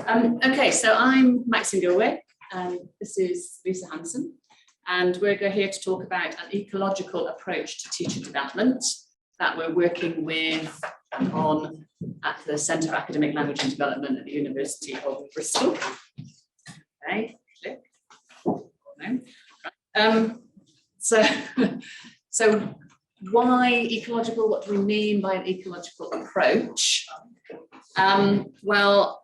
Okay, so I'm Maxine Gillway, and this is Lisa Hanson, and we're here to talk about an ecological approach to teacher development that we're working with at the Centre for Academic Language and Development at the University of Bristol. Okay, click. No. So why ecological? What do we mean by an ecological approach? Well,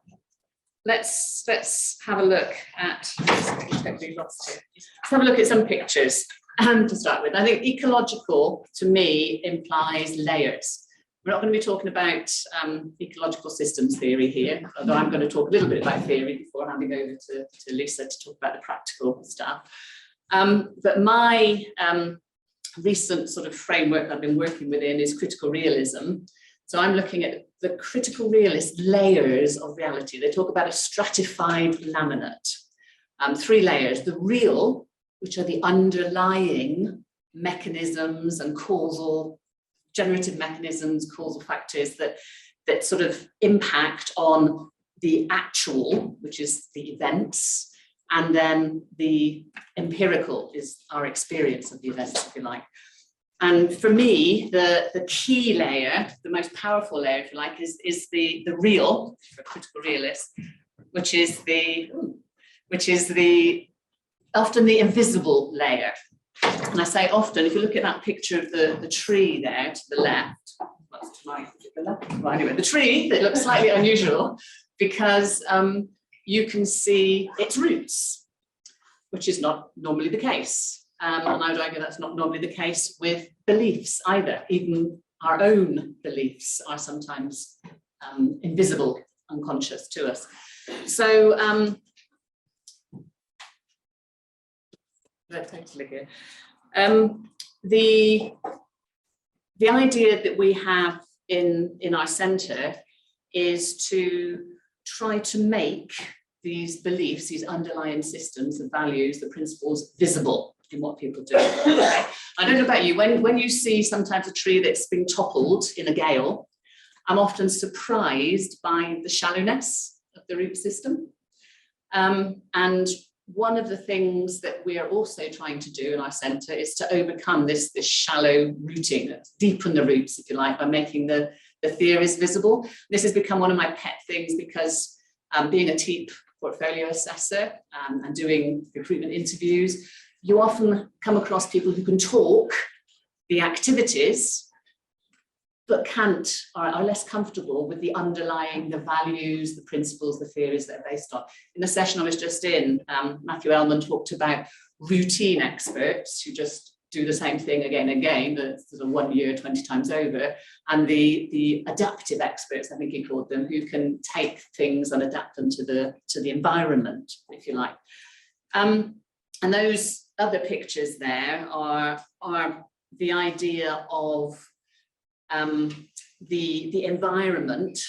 let's have a look at. Let's have a look at some pictures to start with. I think ecological to me implies layers. We're not going to be talking about ecological systems theory here, although I'm going to talk a little bit about theory before handing over to Lisa to talk about the practical stuff. But my recent sort of framework I've been working within is critical realism. So I'm looking at the critical realist layers of reality. They talk about a stratified laminate, 3 layers: the real, which are the underlying mechanisms and causal, generative mechanisms, causal factors that sort of impact on the actual, which is the events, and then the empirical is our experience of the events, if you like. And for me, the key layer, the most powerful layer, if you like, is the real, for critical realist, which is often the invisible layer. And I say often, if you look at that picture of the tree there to the left, that's to my left. Well, anyway, the tree that looks slightly unusual because you can see its roots, which is not normally the case. And I would argue that's not normally the case with beliefs either. Even our own beliefs are sometimes invisible, unconscious to us. So let's take a look here. The idea that we have in our centre is to try to make these beliefs, these underlying systems, the values, the principles visible in what people do. Okay? I don't know about you, when you see sometimes a tree that's been toppled in a gale, I'm often surprised by the shallowness of the root system. And one of the things that we are also trying to do in our centre is to overcome this shallow rooting, deepen the roots, if you like, by making the theories visible. This has become one of my pet things because being a TEEP portfolio assessor and doing recruitment interviews, you often come across people who can talk the activities, but are less comfortable with the underlying, the values, the principles, the theories that are based on. In the session I was just in, Matthew Ellman talked about routine experts who just do the same thing again and again, sort of 1 year, 20 times over, and the adaptive experts, I think he called them, who can take things and adapt them to the environment, if you like. And those other pictures there are the idea of the environment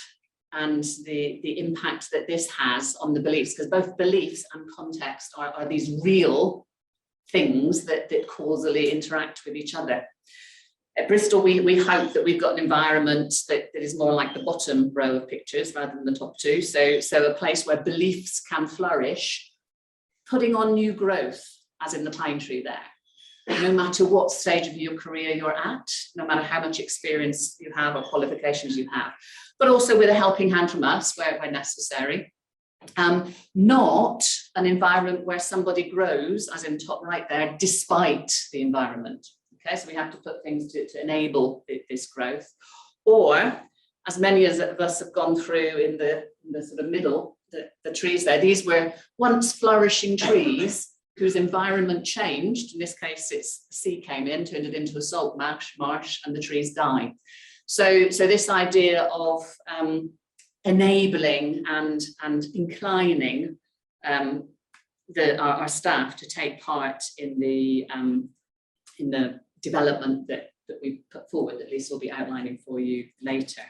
and the impact that this has on the beliefs, because both beliefs and context are these real things that causally interact with each other. At Bristol, we hope that we've got an environment that is more like the bottom row of pictures rather than the top 2. So a place where beliefs can flourish, putting on new growth, as in the pine tree there. No matter what stage of your career you're at, no matter how much experience you have or qualifications you have, but also with a helping hand from us where necessary. Not an environment where somebody grows, as in top right there, despite the environment. Okay, so we have to put things to enable this growth. Or, as many of us have gone through in the sort of middle, the trees there, these were once flourishing trees whose environment changed. In this case, it's the sea came in, turned it into a salt marsh, and the trees died. So this idea of enabling and inclining our staff to take part in the development that we put forward, that Lisa will be outlining for you later.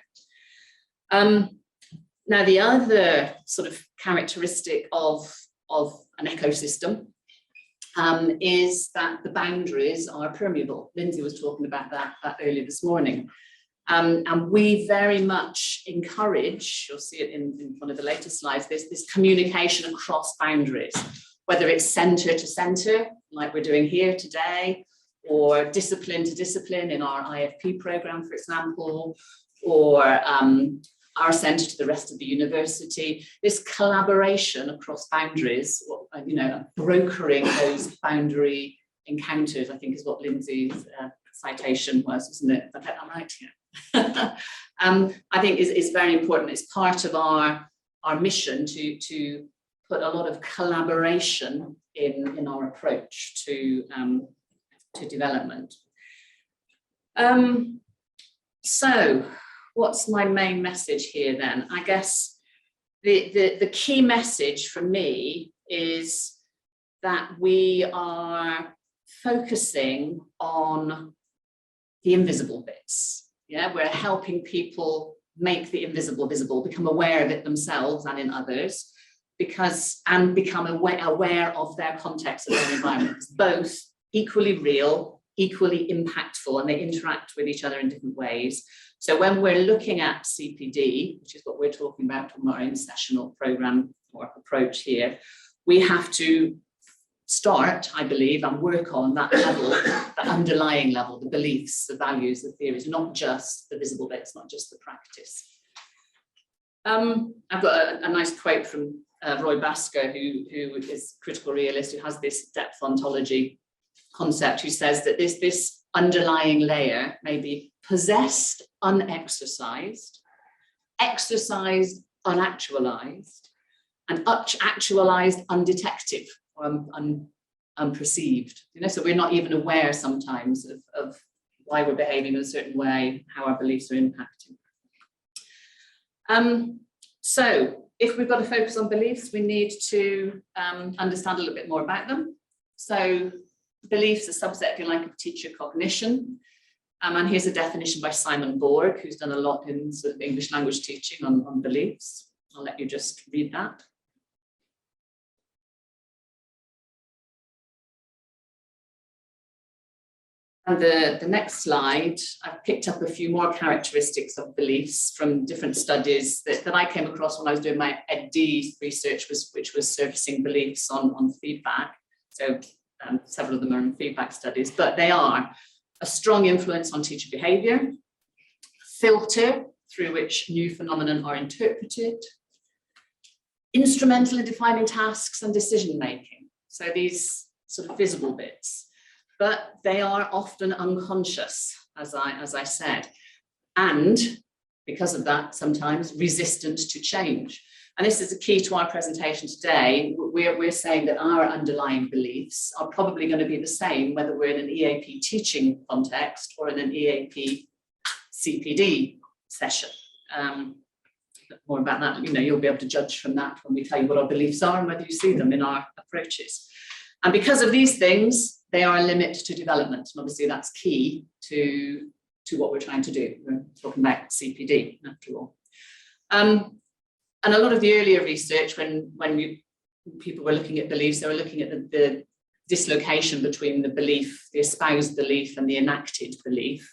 Now, the other sort of characteristic of an ecosystem is that the boundaries are permeable. Lindsay was talking about that earlier this morning. And we very much encourage, you'll see it in one of the later slides, this communication across boundaries, whether it's centre to centre, like we're doing here today, or discipline to discipline in our IFP programme, for example, or our centre to the rest of the university. This collaboration across boundaries, brokering those boundary encounters, I think is what Lindsay's citation was, isn't it? I bet I'm right here. I think is very important. It's part of our mission to put a lot of collaboration in our approach to development. So what's my main message here then? I guess the key message for me is that we are focusing on the invisible bits. Yeah, we're helping people make the invisible visible, become aware of it themselves and in others, and become aware of their context and their environments, both equally real, equally impactful, and they interact with each other in different ways. So when we're looking at CPD, which is what we're talking about from our own sessional programme or approach here, we have to start, I believe, and work on that level, the underlying level, the beliefs, the values, the theories, not just the visible bits, not just the practice. I've got a nice quote from Roy Basker, who is a critical realist, who has this depth ontology concept, who says that this underlying layer may be possessed, unexercised, exercised, unactualized, and actualized, undetective, or unperceived. So we're not even aware sometimes of why we're behaving in a certain way, how our beliefs are impacting. So if we've got to focus on beliefs, we need to understand a little bit more about them. So beliefs are a subset, if you like, of teacher cognition. And here's a definition by Simon Borg, who's done a lot in sort of English language teaching on beliefs. I'll let you just read that. And the next slide, I've picked up a few more characteristics of beliefs from different studies that I came across when I was doing my EdD research, which was surfacing beliefs on feedback. So several of them are in feedback studies, but they are a strong influence on teacher behaviour, filter through which new phenomena are interpreted, instrumental in defining tasks and decision making. So these sort of visible bits. But they are often unconscious, as I said, and because of that, sometimes resistant to change. And this is a key to our presentation today. We're saying that our underlying beliefs are probably going to be the same, whether we're in an EAP teaching context or in an EAP CPD session. More about that, you'll be able to judge from that when we tell you what our beliefs are and whether you see them in our approaches. And because of these things, they are a limit to development. And obviously that's key to what we're trying to do. We're talking about CPD after all. And a lot of the earlier research, when people were looking at beliefs, they were looking at the dislocation between the belief, the espoused belief and the enacted belief.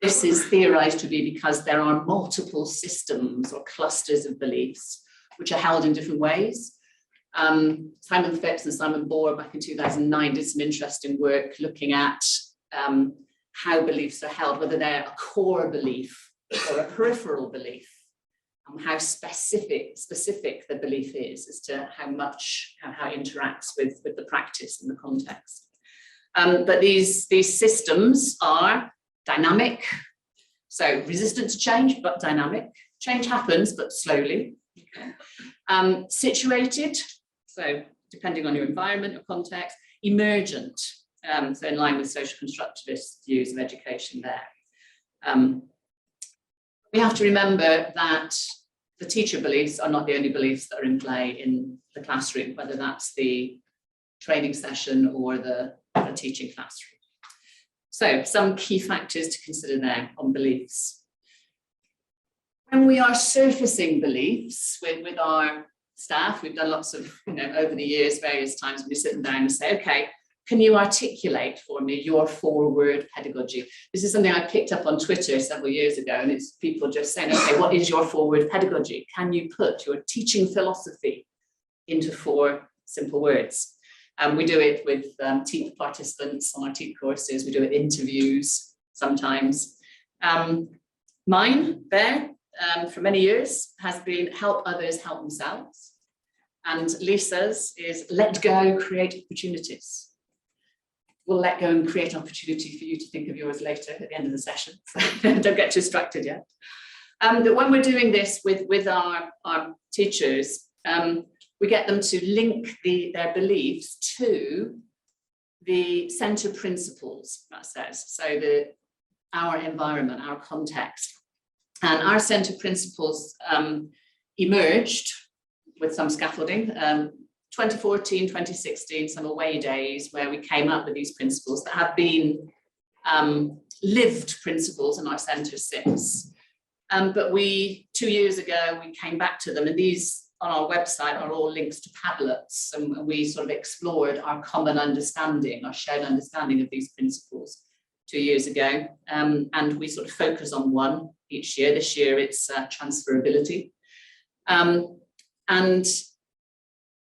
This is theorized to be because there are multiple systems or clusters of beliefs which are held in different ways. Simon Phipps and Simon Borg back in 2009 did some interesting work looking at how beliefs are held, whether they're a core belief or a peripheral belief, and how specific the belief is as to how it interacts with the practice and the context. But these systems are dynamic, so resistant to change, but dynamic. Change happens, but slowly. Okay. Situated, so depending on your environment or context. Emergent, so in line with social constructivist views of education there. We have to remember that the teacher beliefs are not the only beliefs that are in play in the classroom, whether that's the training session or the teaching classroom. So some key factors to consider there on beliefs. When we are surfacing beliefs with our staff, we've done lots of, over the years, various times, we sit them down and say, okay, can you articulate for me your 4-word pedagogy? This is something I picked up on Twitter several years ago, and it's people just saying, okay, what is your 4-word pedagogy? Can you put your teaching philosophy into 4 simple words? We do it with TEEP participants on our TEEP courses. We do it in interviews sometimes. Mine there, for many years, has been help others help themselves. And Lisa's is let go, create opportunities. We'll let go and create opportunity for you to think of yours later at the end of the session. Don't get distracted yet. But when we're doing this with our teachers, we get them to link their beliefs to the centre principles, that says, so our environment, our context. And our centre principles emerged with some scaffolding, 2014, 2016, some away days where we came up with these principles that have been lived principles in our centre since. But 2 years ago, we came back to them, and these on our website are all links to Padlets, and we sort of explored our common understanding, our shared understanding of these principles 2 years ago, and we sort of focus on one each year. This year it's transferability, and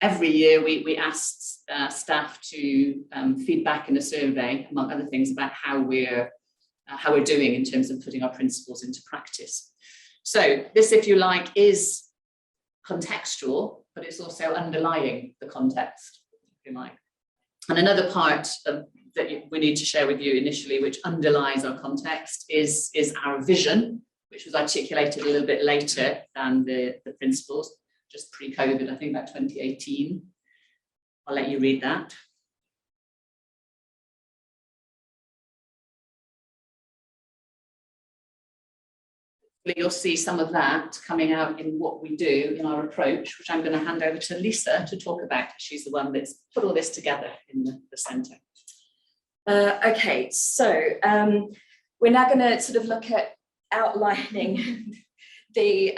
every year we asked staff to feedback in a survey, among other things, about how we're doing in terms of putting our principles into practice. So this, if you like, is contextual, but it's also underlying the context, if you like. And another part that we need to share with you initially, which underlies our context, is our vision, which was articulated a little bit later than the principles, just pre-COVID, I think about 2018. I'll let you read that. You'll see some of that coming out in what we do in our approach, which I'm going to hand over to Lisa to talk about. She's the one that's put all this together in the centre. Okay, so we're now going to sort of look at outlining the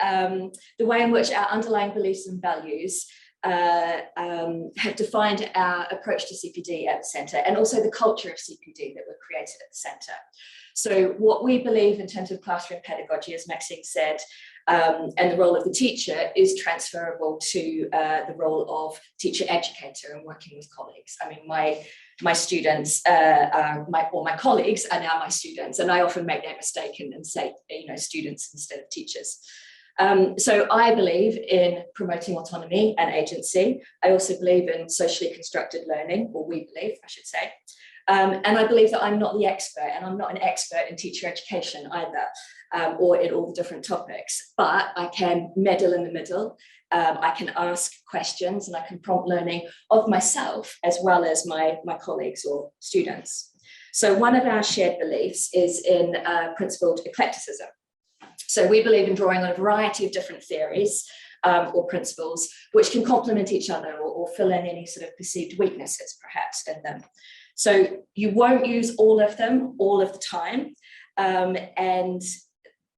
way in which our underlying beliefs and values have defined our approach to CPD at the centre, and also the culture of CPD that we're created at the centre. So what we believe in terms of classroom pedagogy, as Maxine said, and the role of the teacher is transferable to the role of teacher educator and working with colleagues. I mean, my students, my colleagues are now my students, and I often make that mistake and say, students instead of teachers. So I believe in promoting autonomy and agency. I also believe in socially constructed learning, or we believe, I should say. And I believe that I'm not the expert, and I'm not an expert in teacher education either, or in all the different topics, but I can meddle in the middle. I can ask questions, and I can prompt learning of myself as well as my colleagues or students. So one of our shared beliefs is in principled eclecticism. So we believe in drawing on a variety of different theories or principles which can complement each other or fill in any sort of perceived weaknesses perhaps in them. So you won't use all of them all of the time, and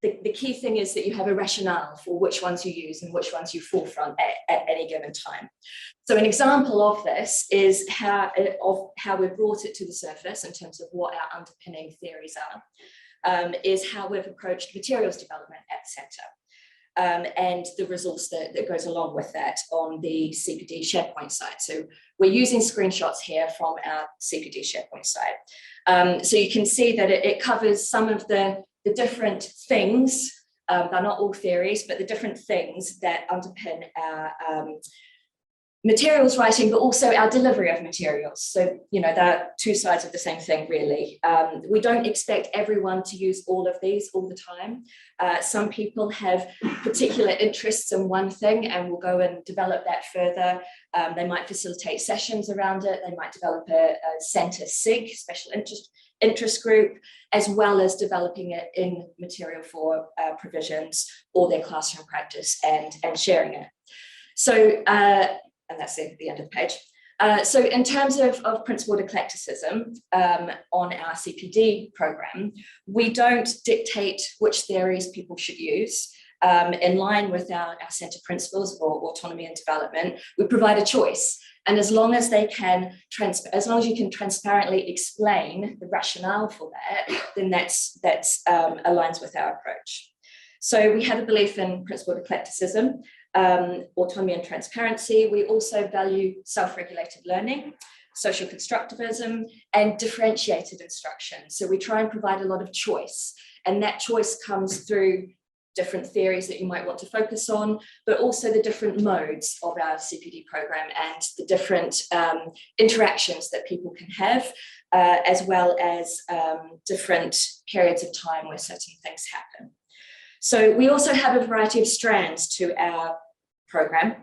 the key thing is that you have a rationale for which ones you use and which ones you forefront at any given time. So an example of this is how we've brought it to the surface in terms of what our underpinning theories are, is how we've approached materials development at the centre. And the resource that goes along with that on the CPD SharePoint site. So we're using screenshots here from our CPD SharePoint site. So you can see that it covers some of the different things, they're not all theories, but the different things that underpin our materials writing, but also our delivery of materials. So, they're two sides of the same thing, really. We don't expect everyone to use all of these all the time. Some people have particular interests in one thing and will go and develop that further. They might facilitate sessions around it. They might develop a centre SIG, special interest group, as well as developing it in material for provisions or their classroom practice and sharing it. So, and that's the end of the page. So in terms of principled eclecticism on our CPD program, we don't dictate which theories people should use. in line with our centre principles for autonomy and development, we provide a choice. And as long as they can, as long as you can transparently explain the rationale for that, then that's aligns with our approach. So we have a belief in principled eclecticism, autonomy and transparency. We also value self-regulated learning, social constructivism, and differentiated instruction. So we try and provide a lot of choice, and that choice comes through different theories that you might want to focus on, but also the different modes of our CPD program and the different interactions that people can have, as well as different periods of time where certain things happen. So we also have a variety of strands to our program,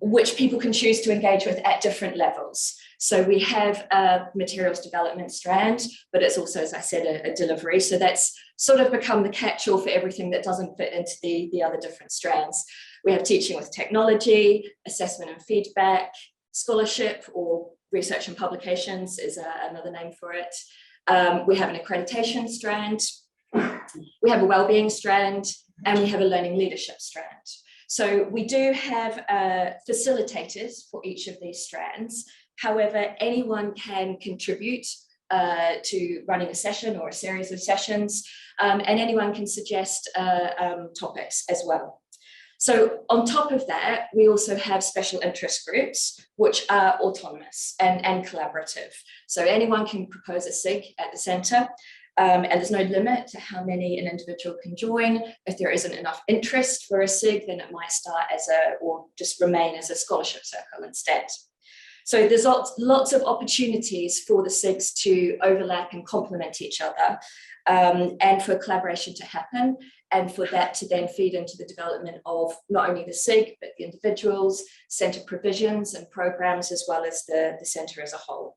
which people can choose to engage with at different levels. So we have a materials development strand, but it's also, as I said, a delivery. So that's sort of become the catch-all for everything that doesn't fit into the other different strands. We have teaching with technology, assessment and feedback, scholarship, or research and publications is another name for it. We have an accreditation strand, we have a wellbeing strand, and we have a learning leadership strand. So we do have facilitators for each of these strands. However, anyone can contribute to running a session or a series of sessions, and anyone can suggest topics as well. So on top of that, we also have special interest groups, which are autonomous and collaborative. So anyone can propose a SIG at the centre, and there's no limit to how many an individual can join. If there isn't enough interest for a SIG, then it might start as or just remain as a scholarship circle instead. So there's lots of opportunities for the SIGs to overlap and complement each other, and for collaboration to happen, and for that to then feed into the development of not only the SIG, but the individuals, centre provisions and programs, as well as the centre as a whole.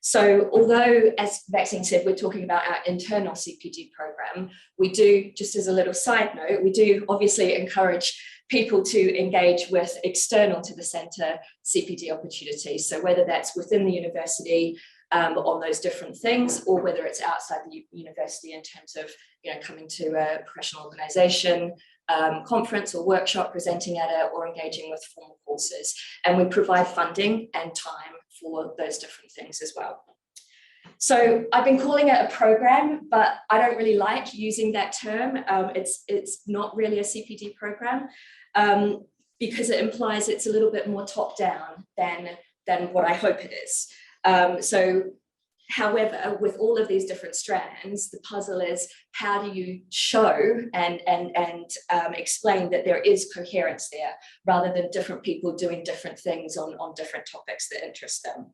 So although, as Maxine said, we're talking about our internal CPD program, we do, just as a little side note, we do obviously encourage people to engage with external to the centre CPD opportunities. So whether that's within the university on those different things, or whether it's outside the university in terms of coming to a professional organisation, conference or workshop, presenting at it, or engaging with formal courses. And we provide funding and time for those different things as well. So I've been calling it a program, but I don't really like using that term. It's not really a CPD program, because it implies it's a little bit more top down than what I hope it is. However, with all of these different strands, the puzzle is, how do you show and explain that there is coherence there, rather than different people doing different things on different topics that interest them.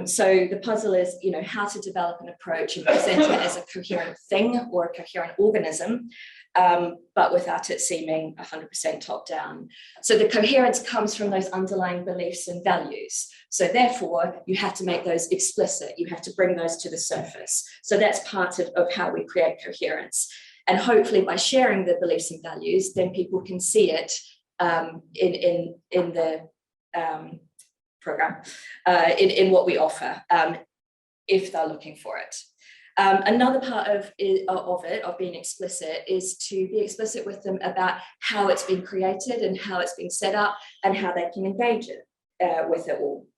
So the puzzle is, how to develop an approach and present it as a coherent thing or a coherent organism, but without it seeming 100% top down. So the coherence comes from those underlying beliefs and values. So therefore, you have to make those explicit. You have to bring those to the surface. So that's part of how we create coherence. And hopefully by sharing the beliefs and values, then people can see it in the program, in what we offer, if they're looking for it. Another part of being explicit is to be explicit with them about how it's been created and how it's been set up and how they can engage with it all.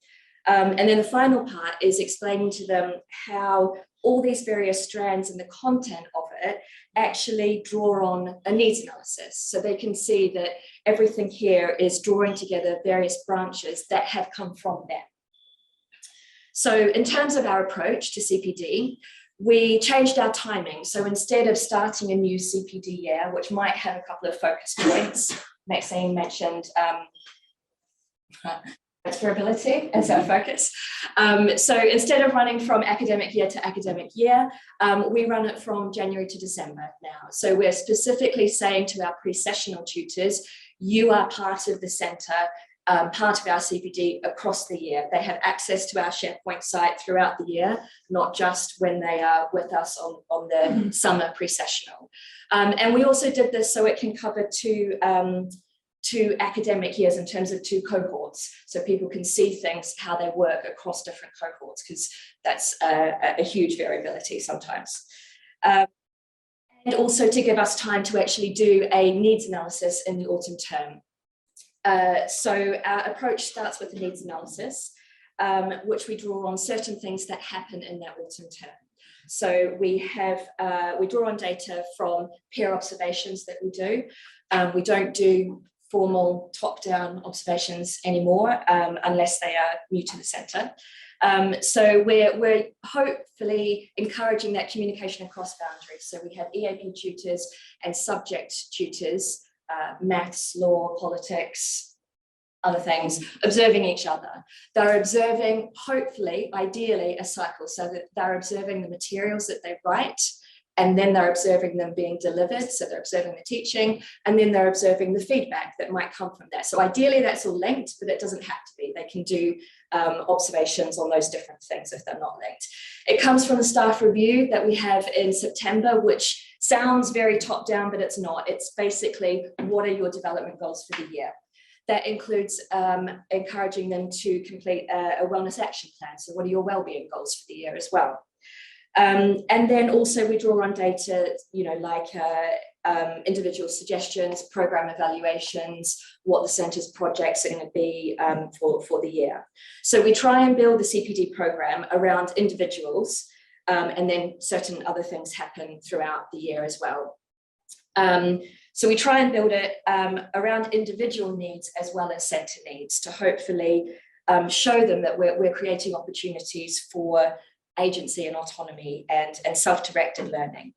And then the final part is explaining to them how all these various strands and the content of it actually draw on a needs analysis. So they can see that everything here is drawing together various branches that have come from them. So in terms of our approach to CPD, we changed our timing. So instead of starting a new CPD year, which might have a couple of focus points, Maxine mentioned transferability as our focus. So instead of running from academic year to academic year, we run it from January to December now. So we're specifically saying to our pre-sessional tutors, you are part of the centre, part of our CPD across the year. They have access to our SharePoint site throughout the year, not just when they are with us on the summer pre-sessional. And we also did this so it can cover two academic years in terms of 2 cohorts, so people can see things, how they work across different cohorts, because that's a huge variability sometimes. And and also to give us time to actually do a needs analysis in the autumn term. So our approach starts with a needs analysis, which we draw on certain things that happen in that autumn term. So we draw on data from peer observations that we do. We don't do formal top-down observations anymore unless they are new to the centre. So we're hopefully encouraging that communication across boundaries. So we have EAP tutors and subject tutors, maths, law, politics, other things, observing each other. They're observing, hopefully, ideally, a cycle, so that they're observing the materials that they write, and then they're observing them being delivered, so they're observing the teaching, and then they're observing the feedback that might come from that. So ideally that's all linked, but it doesn't have to be. They can do observations on those different things if they're not linked. It comes from the staff review that we have in September, which sounds very top down, but it's not. It's basically, what are your development goals for the year? That includes encouraging them to complete a wellness action plan. So what are your wellbeing goals for the year as well? And then also we draw on data, like individual suggestions, program evaluations, what the centre's projects are going to be for the year. So we try and build the CPD program around individuals, and then certain other things happen throughout the year as well. So we try and build it around individual needs as well as centre needs to hopefully show them that we're creating opportunities for agency and autonomy and self-directed learning.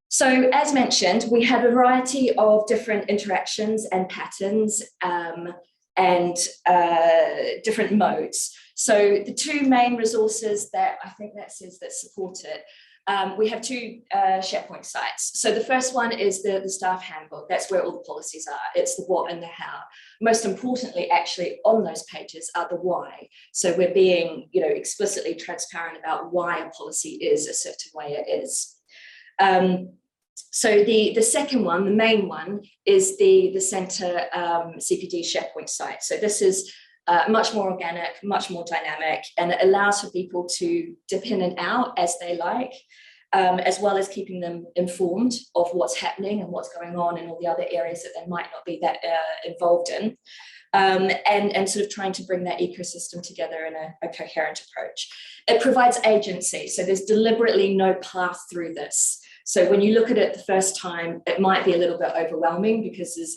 So as mentioned, we have a variety of different interactions and patterns and different modes. So the two main resources that I think that says that support it, we have two SharePoint sites. So the first one is the staff handbook. That's where all the policies are. It's the what and the how. Most importantly, actually, on those pages are the why. So we're being, explicitly transparent about why a policy is a certain way it is. So the second one, the main one, is the centre CPD SharePoint site. So this is much more organic, much more dynamic, and it allows for people to dip in and out as they like, as well as keeping them informed of what's happening and what's going on in all the other areas that they might not be that involved in, and sort of trying to bring that ecosystem together in a coherent approach. It provides agency, so there's deliberately no path through this. So when you look at it the first time, it might be a little bit overwhelming because there's,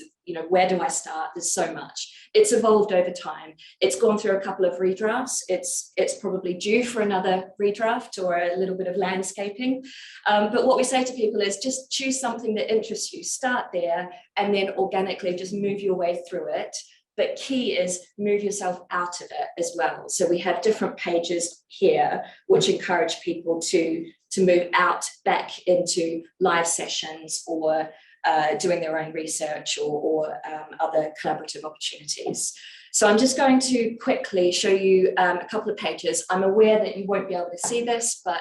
where do I start? There's so much. It's evolved over time. It's gone through a couple of redrafts. It's probably due for another redraft or a little bit of landscaping. But what we say to people is just choose something that interests you, start there, and then organically just move your way through it. But key is move yourself out of it as well. So we have different pages here which encourage people to move out back into live sessions or doing their own research or other collaborative opportunities. So I'm just going to quickly show you a couple of pages. I'm aware that you won't be able to see this, but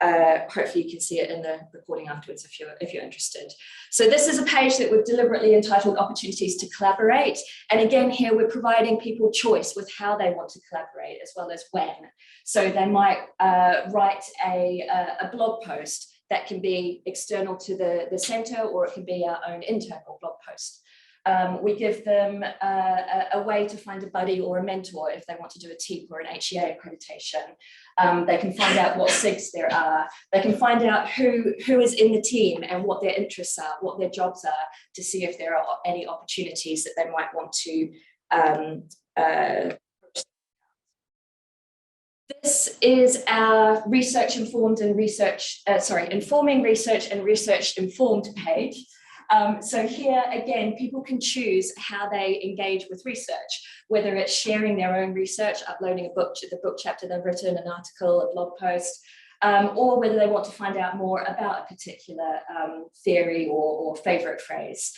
hopefully you can see it in the recording afterwards if you're interested. So this is a page that we've deliberately entitled Opportunities to Collaborate. And again, here we're providing people choice with how they want to collaborate as well as when. So they might write a blog post that can be external to the centre, or it can be our own internal blog post. We give them a way to find a buddy or a mentor if they want to do a TEEP or an HEA accreditation. They can find out what SIGs there are. They can find out who is in the team and what their interests are, what their jobs are, to see if there are any opportunities that they might want to This is our research-informed and informing research and research-informed page. So here, again, people can choose how they engage with research, whether it's sharing their own research, uploading the book chapter they've written, an article, a blog post, or whether they want to find out more about a particular theory or favourite phrase.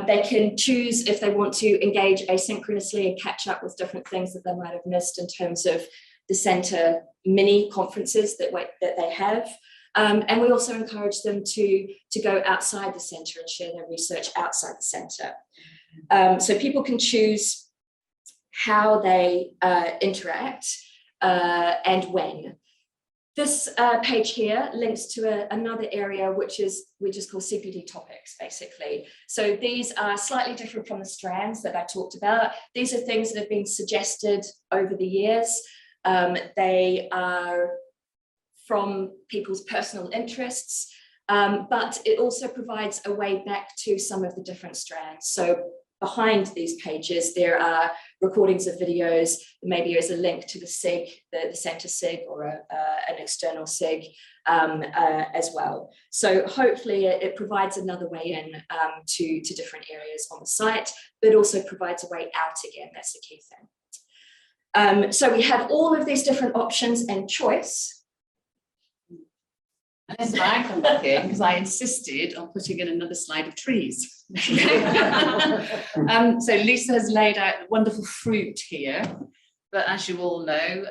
They can choose if they want to engage asynchronously and catch up with different things that they might have missed in terms of the centre mini conferences that they have. And we also encourage them to go outside the centre and share their research outside the centre. So people can choose how they interact and when. This page here links to another area which we just call CPD topics, basically. So these are slightly different from the strands that I talked about. These are things that have been suggested over the years. They are from people's personal interests, but it also provides a way back to some of the different strands. So behind these pages, there are recordings of videos. Maybe there's a link to the SIG, the centre SIG, or an external SIG as well. So hopefully it provides another way in to different areas on the site, but also provides a way out again. That's the key thing. So we have all of these different options and choice. And this is why I come back in, because I insisted on putting in another slide of trees. So Lisa has laid out the wonderful fruit here, but as you all know,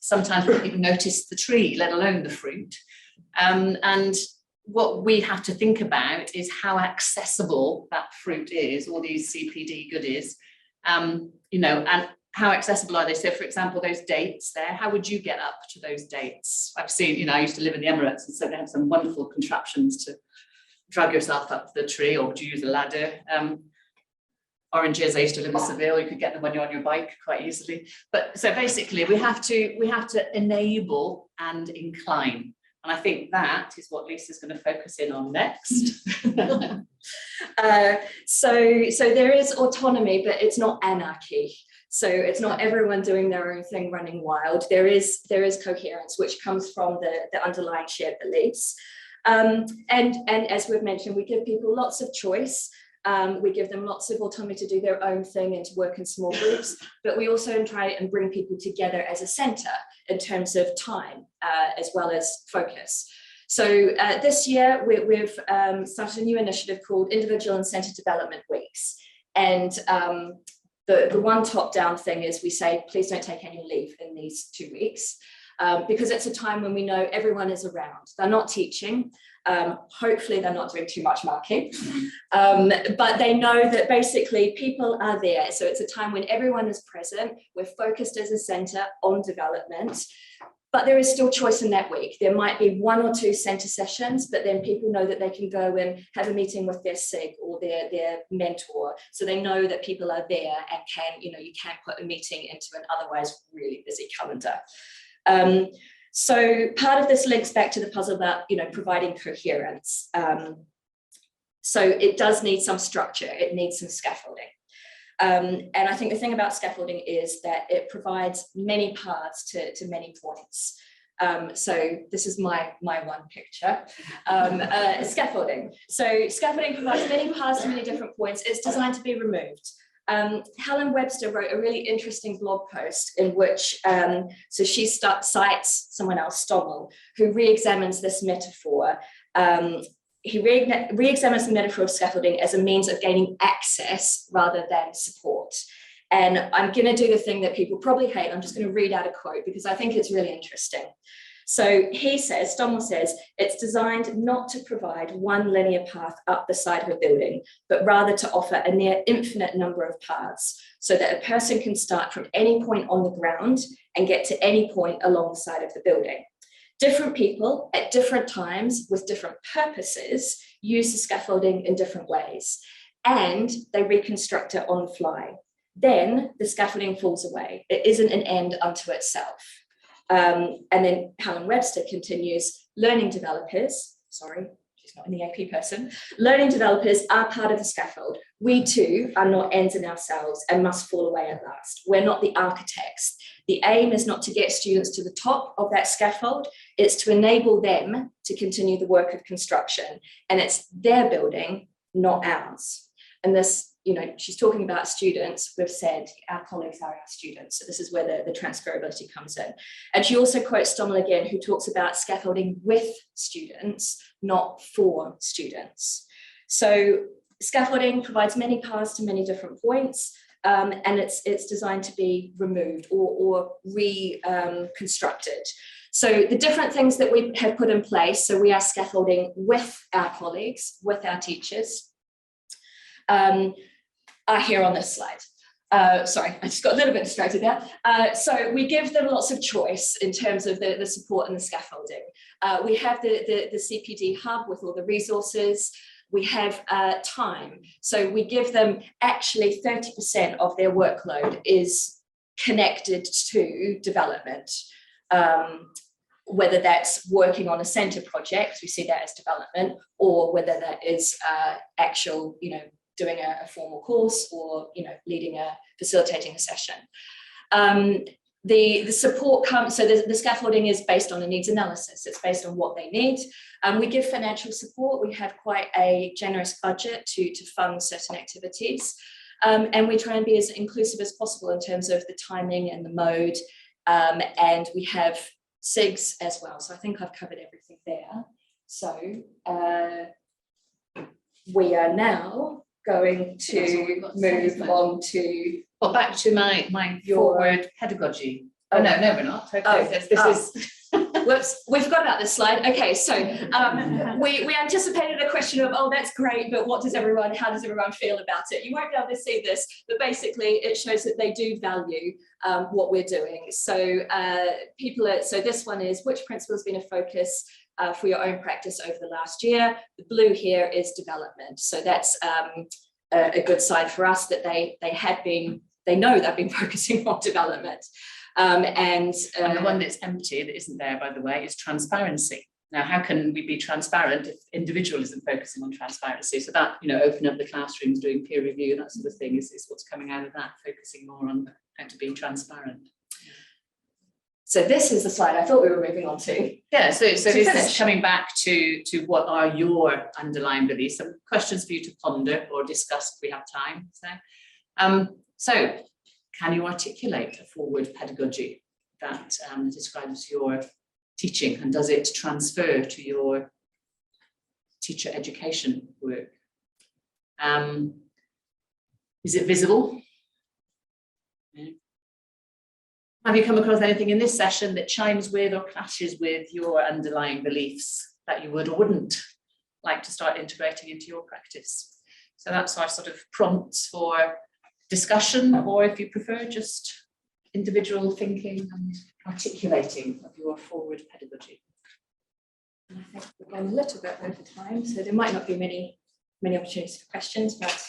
sometimes we don't even notice the tree, let alone the fruit. And what we have to think about is how accessible that fruit is, all these CPD goodies, you know, and how accessible are they? So for example, those dates there, how would you get up to those dates? I've seen, you know, I used to live in the Emirates, and so they have some wonderful contraptions to drag yourself up the tree, or do you use a ladder? Oranges, I used to live in Seville, you could get them when you're on your bike quite easily. But so basically we have to enable and incline. And I think that is what Lisa's going to focus in on next. So there is autonomy, but it's not anarchy. So it's not everyone doing their own thing running wild. There is coherence, which comes from the underlying shared beliefs. And as we've mentioned, we give people lots of choice. We give them lots of autonomy to do their own thing and to work in small groups, but we also try and bring people together as a centre in terms of time as well as focus. So this year we've started a new initiative called Individual and Centre Development Weeks. And the one top-down thing is we say, please don't take annual leave in these 2 weeks, because it's a time when we know everyone is around. They're not teaching. Hopefully they're not doing too much marking, but they know that basically people are there. So it's a time when everyone is present. We're focused as a centre on development, but there is still choice in that week. There might be 1 or 2 centre sessions, but then people know that they can go and have a meeting with their SIG or their mentor. So they know that people are there and can, you know, you can put a meeting into an otherwise really busy calendar. So part of this links back to the puzzle about, you know, providing coherence. So it does need some structure, it needs some scaffolding. And I think the thing about scaffolding is that it provides many paths to many points. So this is my one picture, scaffolding. So scaffolding provides many paths to many different points. It's designed to be removed. Helen Webster wrote a really interesting blog post in which, so she cites someone else, Stommel, who re-examines this metaphor. He re-examines the metaphor of scaffolding as a means of gaining access rather than support. And I'm going to do the thing that people probably hate. I'm just going to read out a quote because I think it's really interesting. So he says, Stommel says, it's designed not to provide one linear path up the side of a building, but rather to offer a near infinite number of paths so that a person can start from any point on the ground and get to any point along the side of the building. Different people at different times with different purposes use the scaffolding in different ways, and they reconstruct it on the fly. Then the scaffolding falls away. It isn't an end unto itself. And then Helen Webster continues, learning developers, sorry, she's not an EAP person, learning developers are part of the scaffold. We too are not ends in ourselves and must fall away at last. We're not the architects. The aim is not to get students to the top of that scaffold, it's to enable them to continue the work of construction. And it's their building, not ours. And this, you know, she's talking about students. We've said our colleagues are our students. So this is where the transferability comes in. And she also quotes Stommel again, who talks about scaffolding with students, not for students. So scaffolding provides many paths to many different points, and it's designed to be removed or reconstructed. So the different things that we have put in place, so we are scaffolding with our colleagues, with our teachers, are here on this slide. sorry, I just got a little bit distracted there. So we give them lots of choice in terms of the support and the scaffolding. We have the CPD hub with all the resources. We have time. So we give them actually 30% of their workload is connected to development. Whether that's working on a centre project, we see that as development, or whether that is actual, doing a formal course or, facilitating a session. The support comes, so the scaffolding is based on a needs analysis. It's based on what they need. We give financial support. We have quite a generous budget to fund certain activities. And we try and be as inclusive as possible in terms of the timing and the mode. And we have SIGs as well. So I think I've covered everything there. So we are now going to move on to... Well, back to my forward pedagogy. Oh, no, we're not. Okay, this is... Whoops, we forgot about this slide. Okay, so we anticipated a question of, oh, that's great, but how does everyone feel about it? You won't be able to see this, but basically it shows that they do value what we're doing. So so this one is, which principle has been a focus for your own practice over the last year? The blue here is development. So that's a good sign for us that they know they've been focusing on development. And the one that's empty, that isn't there, by the way, is transparency. Now, how can we be transparent if individual isn't focusing on transparency? So that, open up the classrooms, doing peer review, that sort of thing is what's coming out of that, focusing more on how to be transparent. So this is the slide I thought we were moving on to. Yeah, so this is coming back to what are your underlying beliefs, some questions for you to ponder or discuss if we have time. So can you articulate a forward pedagogy that describes your teaching, and does it transfer to your teacher education work? Is it visible? Yeah. Have you come across anything in this session that chimes with or clashes with your underlying beliefs that you would or wouldn't like to start integrating into your practice? So that's our sort of prompts for discussion, or if you prefer, just individual thinking and articulating of your forward pedagogy. And I think we're going a little bit over time, so there might not be many opportunities for questions, but